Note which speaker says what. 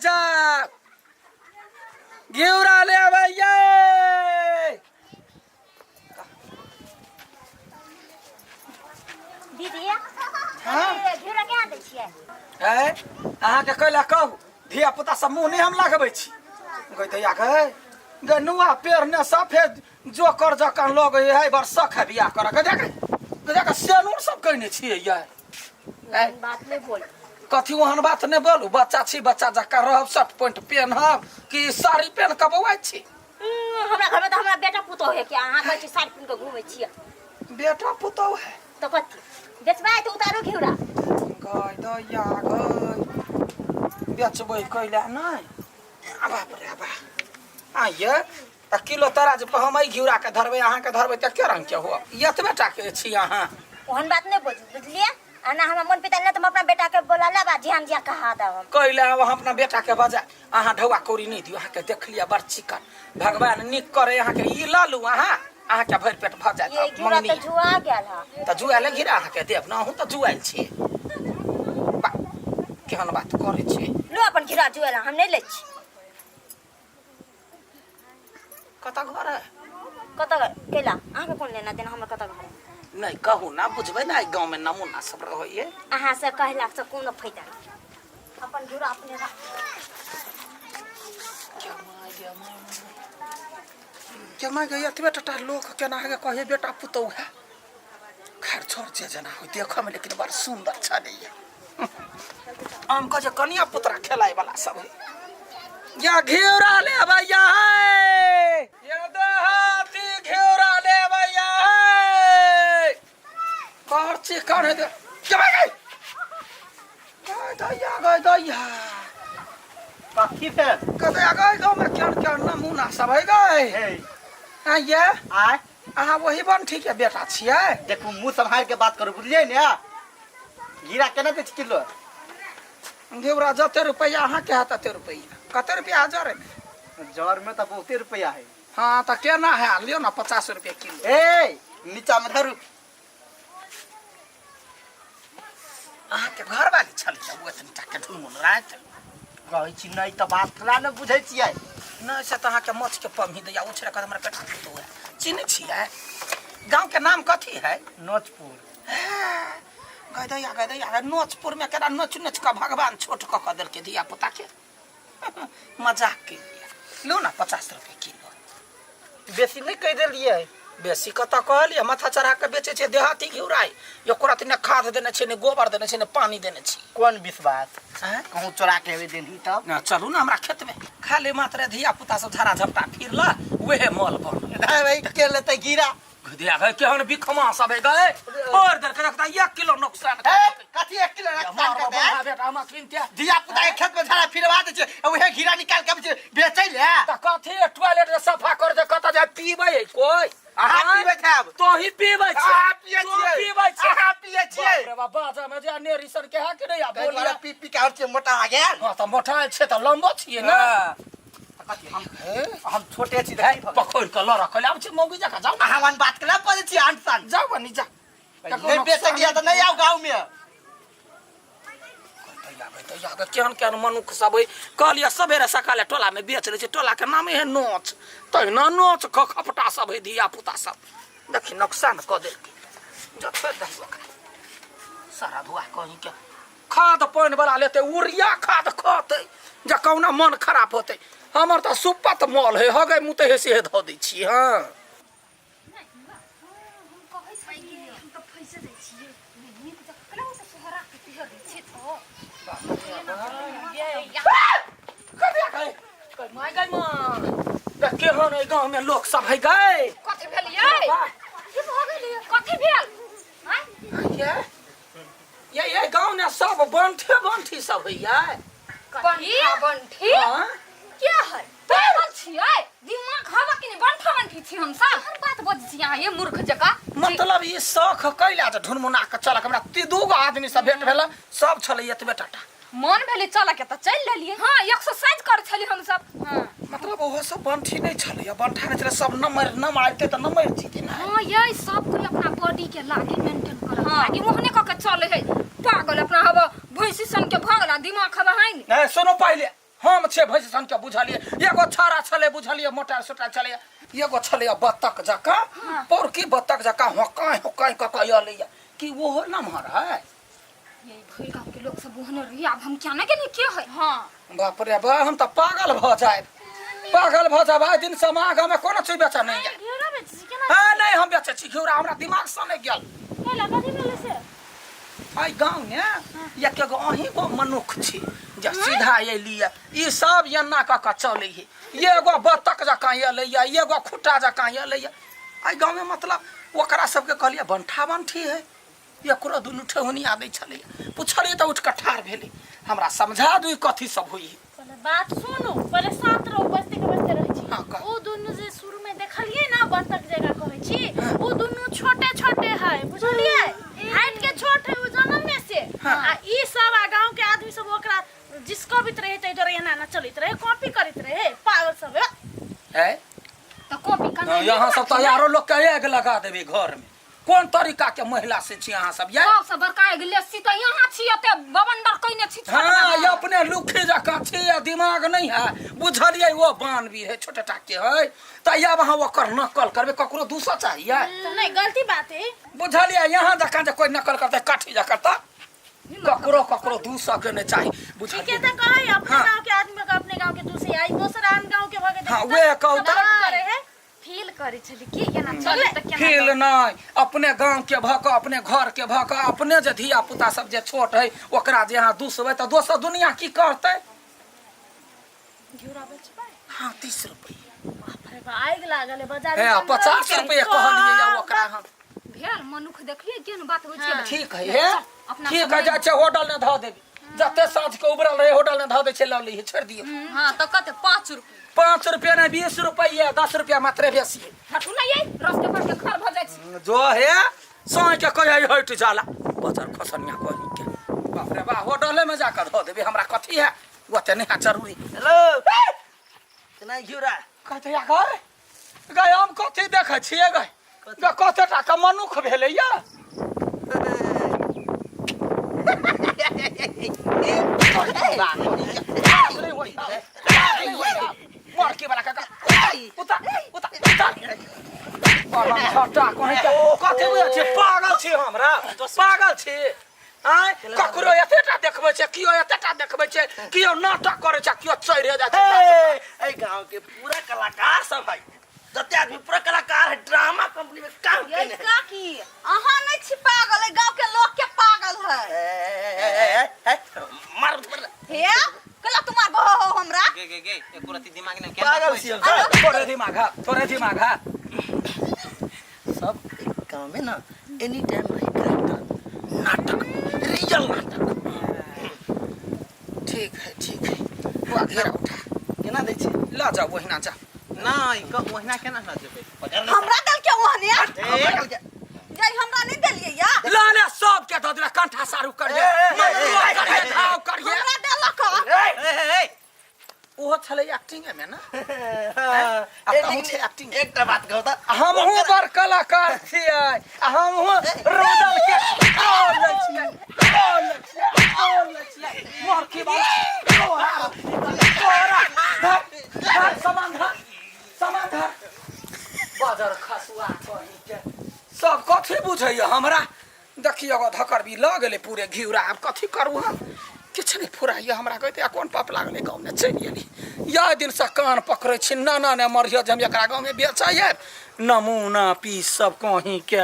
Speaker 1: जा घिउरा ले भैया
Speaker 2: दीदी
Speaker 1: हाँ
Speaker 2: घिउरा क्या दै छियै
Speaker 1: अहाँ के कैला कहू धिया पुता सब मुँह नहीं हम लगबै छी गैया गए गनुआ पेड़ ने सफेद जो कर जका लग है वर्षा है बियाह कर गजा के सेनूर सब कहने छियै यार
Speaker 2: बात नहीं बोल
Speaker 1: कथी ओहन बात नहीं बोलू बच्चा छी बच्चा जका रहब शर्ट पैंट पहनब कि साड़ी पहन के बौआ छी
Speaker 2: हमरा घर में तो हमरा बेटा पुतौ है कि अहाँ कहै छी साड़ी पहन के घूमै छियै
Speaker 1: बेटा पुतौ है
Speaker 2: तो कथी बेचबै तो उतारो घिउरा
Speaker 1: गय दैया गय बेचबै कैला नहीं बाप रे बा आइए त किलो तराज पर हम घिउरा के धरबै अहाँ के धरबै त के रंग के हो एतबे टा के छी अहाँ
Speaker 2: ओहन बात नहीं बोल बुझलिए आना हमरा मन पिता ने तो अपना बेटा के बोला ला बा ध्यान दिया कहा दा हम
Speaker 1: कैला हम अपना बेटा के बजा अहाँ ढौआ कौड़ी नहीं दियो अहाँ के देख लिया बड़ चिकन भगवान निक करे अहाँ के ई ल लू अहाँ के भर पेट भ जाय
Speaker 2: ये घिउरा त जुआ गेल ह
Speaker 1: त जुआल घिरा अहाँ के देब ना हूं त जुआल छी केहन बात करे छी
Speaker 2: लो अपन घिउरा जुआल हम नहीं ले छी
Speaker 1: कता घर है
Speaker 2: कत केला अहाँ के कोन लेना देना हमरा कत घर
Speaker 1: नहीं कहू ना बुझबै ना गांव में नमूना सब रहइए
Speaker 2: अहाँ से कहला से कोनो फायदा अपन घिउरा अपने रख
Speaker 1: केमा गई एतबे टटा लोग केना है कहे बेटा पुतौ है खैर छोड़ जे जना हो देखो में लेकिन बड़ सुंदर छाने है हम कहे कनिया पुतरा खेलाय वाला सब है या घिउरा ले भैया है ये देहाती घिउरा ले भैया है कर चिकन है केमा गई दैया
Speaker 3: कथी पे
Speaker 1: कते गई गांव में क्या नमूना सब है गए आइए
Speaker 3: आय
Speaker 1: अहाँ वही बंठी के बेटा छियै
Speaker 3: देखू मुंह संभाल के बात करू बुझलिए ने हीरा केना दे किलो
Speaker 1: घिउरा जते रुपया अहाँ के हाथ तते रुपया कते रुपया हजार है
Speaker 3: जर में तो बहुते रुपया है
Speaker 1: हाँ तो केना है लियो ना 50 रुपया किलो
Speaker 3: ए नीचा में धरू
Speaker 1: अहाँ के घर वाली छली वो तनी के ढुलमुल रात
Speaker 3: कहै छी नहीं तो बात खला न बुझै छियै
Speaker 1: नहीं से तो अहाँ के मछ के पमी दैया उछरा कर हमरा बेटा तो है चिन्ह छियै गांव के नाम कथी है
Speaker 3: नोचपुर
Speaker 1: गदैया नोचपुर में केना नोच नोच का भगवान छोट क देल के धिया पुता के मजाक के लिए लो ना 50 रुपया किलो
Speaker 3: बेसी नहीं कह देलिए
Speaker 1: बेसी कता कहलिए माथा चढ़ा के बेचे छे देहाती घिउराई योकरा तिने खाद देने छे ने गोबर देने छे ने पानी देने छी
Speaker 3: कौन विश्वास
Speaker 1: हैं
Speaker 3: कहूं चोरा के वे दिन ही तब
Speaker 1: ना चलू ना हमरा खेत में खाली मात्र धिया पुता सब झरा झपटा फिरला वेहे मल बन
Speaker 3: भाई के लेते गिरा
Speaker 1: घुदिया गए केहन बिखमा सब गए और दर के रखता 1 किलो नुकसान
Speaker 3: कथी 1 किलो नुकसान कर दे
Speaker 1: बेटा हम किनते
Speaker 3: दिया पुता के खेत में झरा फिरवा दे छे ओहे हीरा निकाल के बेचै ले
Speaker 1: त कथी टॉयलेट सफा कर दे कत जा पीबै कोई
Speaker 3: अहाँ पीबै छब
Speaker 1: तो ही पीबै छे
Speaker 3: अहाँ पियै छियै
Speaker 1: पीबै छे
Speaker 3: अहाँ पियै छियै
Speaker 1: रे बाबा में जे नेरिसन के है कि नहीं आ बोल
Speaker 3: बोलिया पी पी के और से मोटा आ गेल
Speaker 1: हां त मोटा छे त लंबो छिए ना
Speaker 3: हम छोटे छी देखी
Speaker 1: पकड़ के ल रखले आब छे मौगी जका जाओ
Speaker 3: अहाँ वन बात कला पड़े छी अनसन
Speaker 1: जाओ बनी जा
Speaker 3: नहीं बेच गया तो नहीं आओ गांव में
Speaker 1: तो केहन केहन मनुख सब कहलिए सवेरे सकाले टोला में बेच ले छे टोला के नाम है नोच तहिना नोच खपटा सब है धिया पुता सब देखी नुकसान क देल जब सारा धुआ कहीं के खाद पानी वाला लेते उरिया खाद खाते जे कौना मन खराब होते हमर त सुपत मॉल है हगे मुते है से ध दै छी हां केहन है गांव में लोग सब है गए
Speaker 2: कथि भेलियै की भ गेलै कथि भेल
Speaker 1: ये गांव में सब बंठी सब है ये
Speaker 2: बंठी
Speaker 1: हां
Speaker 2: क्या है पागल छियै दिमाग हवा कि नहीं बंठा बंठी छी हम सब हर बात बज छी यहां ये मूर्ख जका
Speaker 1: मतलब ई शौख कैला जे ढुनमुना के चलक हमरा 2 आदमी सब भेंट भेला सब छले एतबे टाटा
Speaker 2: मन भेले चल के त चल लेलिए हां एक्सरसाइज कर छली हम सब हां
Speaker 1: मतलब ओहो सब बंठी नहीं छले या बंठा नहीं छले सब न मारते त न मर जीते ना
Speaker 2: हां ये सब कोई अपना बॉडी के लागे मेंटेन कर हां कि मोहने क के चले है पागल अपना हवा भैंसी सन के भगला दिमाग हवा है
Speaker 1: नहीं सुनो पहले हम छे भैसन के बुझलिए एगो छाड़ा छले बुझलिए मोटा सोटा चले एगो छले बत्तख जका पर की बत्तख जका होकाय होकाय ककयले कि वो हो ना मारा है
Speaker 2: ये भइल गांव के लोग सब ओहने रही अब हम क्या ना के के है हां
Speaker 1: बाप रे बा हम तो पागल भ जाए दिन समाग में कोनो चीज बेचा नहीं है
Speaker 2: घेरा बेच छी केना
Speaker 1: हां नहीं हम बेचे छी घेरा हमरा दिमाग से नहीं गेल
Speaker 2: के लगा दी मेले से
Speaker 1: आई गांव ने एक एगो अही गो मनुख छी जे सीधा ये लिए ई सब यन्ना का चले है एगो बत्तख जका ये लैया एगो खुट्टा जका ये लैया आई गांव में मतलब ओकरा सबके कहलिए बंठा बंठी है एकरो दुनु ठेहुनिया दै छले पुछलिए त उठ के ठाड़ भेले हमरा समझा दू कथी सब होई
Speaker 4: पहले बात सुनो पहले शांत रहो बस्ती रह छी
Speaker 1: हाँ, कह।
Speaker 4: ओ दुनु जे शुरू में देखलिए ना बत्तख जगह कहै छी ओ दुनु छोटे छोटे है बुझलिए हाइट के छोट है ओ जन्म में से
Speaker 1: हाँ।
Speaker 4: आ ई सब आ गांव के आदमी सब ओकरा जिसको भी रहे त इधर एना ना चलित रहे कॉपी करित रहे पागल सब
Speaker 1: है
Speaker 2: तो कॉपी करना
Speaker 1: यहाँ सब तो यारो लोग के आग लगा देबे घर में कौन तरीका के महिला से छी अहाँ सब ये
Speaker 2: सब बड़का गिले सी तो यहाँ छी एते बवंडर कइने छी
Speaker 1: हाँ ये अपने लुखे जका छी दिमाग नहीं है बुझलिए वो बान भी है छोटे टाके है त या वहां ओकर नकल करबे ककरो दूसरा चाहिए
Speaker 4: तो नहीं गलती बात है
Speaker 1: बुझलिए यहाँ जका जे कोई नकल करते काठी जा करता ककरो ककरो दूसरा के नहीं चाहिए
Speaker 4: ठीक है
Speaker 1: बुझलिए
Speaker 4: त कहै अपने
Speaker 1: हाँ।
Speaker 4: गांव के आदमी का अपने गांव के दूसरे आई दूसरा आन गांव के भगे
Speaker 1: हाँ, वे कहता।
Speaker 4: करे है
Speaker 2: फील करे छली की केना चले त केना
Speaker 1: खेल नहीं अपने गांव के भक अपने घर के भक अपने जे धिया पुता सब जे छोट है ओकरा जे यहाँ दूसबे तो दोसर दुनिया की करते
Speaker 4: घेरा बेचबे
Speaker 1: हाँ 30 रुपये
Speaker 4: अरे बा आग लागल है बाजार
Speaker 1: है 50 रुपये कहलिए या ओकरा हम
Speaker 2: भेल मनुख देखलिए केन बात होइ छै
Speaker 1: ठीक है ठीक है जाए होटल ने धा देबी जते साँझ के उबरल रहे होटल ने धा दे छै लव ली छोड़ दियो
Speaker 2: हां तो कते 5 रुपया
Speaker 1: 5 रुपया ने 20 रुपया 10 रुपया मात्र बेसी
Speaker 2: हटू ना ये रास्ते पर के खर भ जाय छी
Speaker 1: जो है सोई के कहे हट जाला बाजार खसनिया कहि के बाप रे बा होटल में जाकर धा देबी हमरा कथी है ओते नहीं जरूरी
Speaker 3: हेलो केना घिउरा
Speaker 1: कहते या गए गए हम कथी देखे छिए गए ग कते टाका मनुख भेले या मार के बड़ा काका उता उता बड़ा छोटा कोनी के कथी बुझे छी पागल छी हमरा पागल छी आय ककरो एतेटा देखबै छै कियो एतेटा देखबै छै कियो नाटक करे छै कियो चढ़े जाय छै
Speaker 3: ए गांव के पूरा कलाकार सब है जते आदमी पूरा कलाकार है ड्रामा कंपनी में काम
Speaker 5: ये
Speaker 3: करे
Speaker 5: का की अहाँ नहीं छी पागल है गांव के लोग के पागल है
Speaker 3: मार
Speaker 5: हे कला तुम्हार बहो हो हमरा
Speaker 6: गे एको रति दिमाग ने
Speaker 3: पागल छी हम
Speaker 1: तोरे दिमाग है
Speaker 3: सब गांव में ना एनी टाइम रही कैरेक्टर नाटक रियल नाटक
Speaker 1: ठीक है वो घेरा उठा
Speaker 3: केना दै छी
Speaker 1: ला जा वहिना जा
Speaker 6: नहीं क ओहिना केना न जेबै
Speaker 5: हमरा दल के वहने
Speaker 3: ए
Speaker 5: जय हमरा नहीं देलिए या
Speaker 1: ला ले सब के दे कंठा सारू करिए घाव करिए
Speaker 5: हमरा देलक
Speaker 3: ए
Speaker 1: ओहो छले एक्टिंग में ना कहूँ छे एक्टिंग
Speaker 3: एकटा बात कहू त
Speaker 1: हम हूँ बड़ कलाकार छियै हम हूँ रोडल के बोल छियै मोर की बात तोरा धर सामान धर बाजार खसुआ कहि के सब कथी बुझैया हमरा देखियो धकर भी ल गेले पूरे घिउरा अब कथी करू हम किछ नहीं फुराइया हमरा कहते कौन पाप लागले गाँव में चलि गेली या दिन से कान पकड़े छी नाना ने मरिया जम एकरा गाँव में बेचाइए नमूना पीस सब कहीं के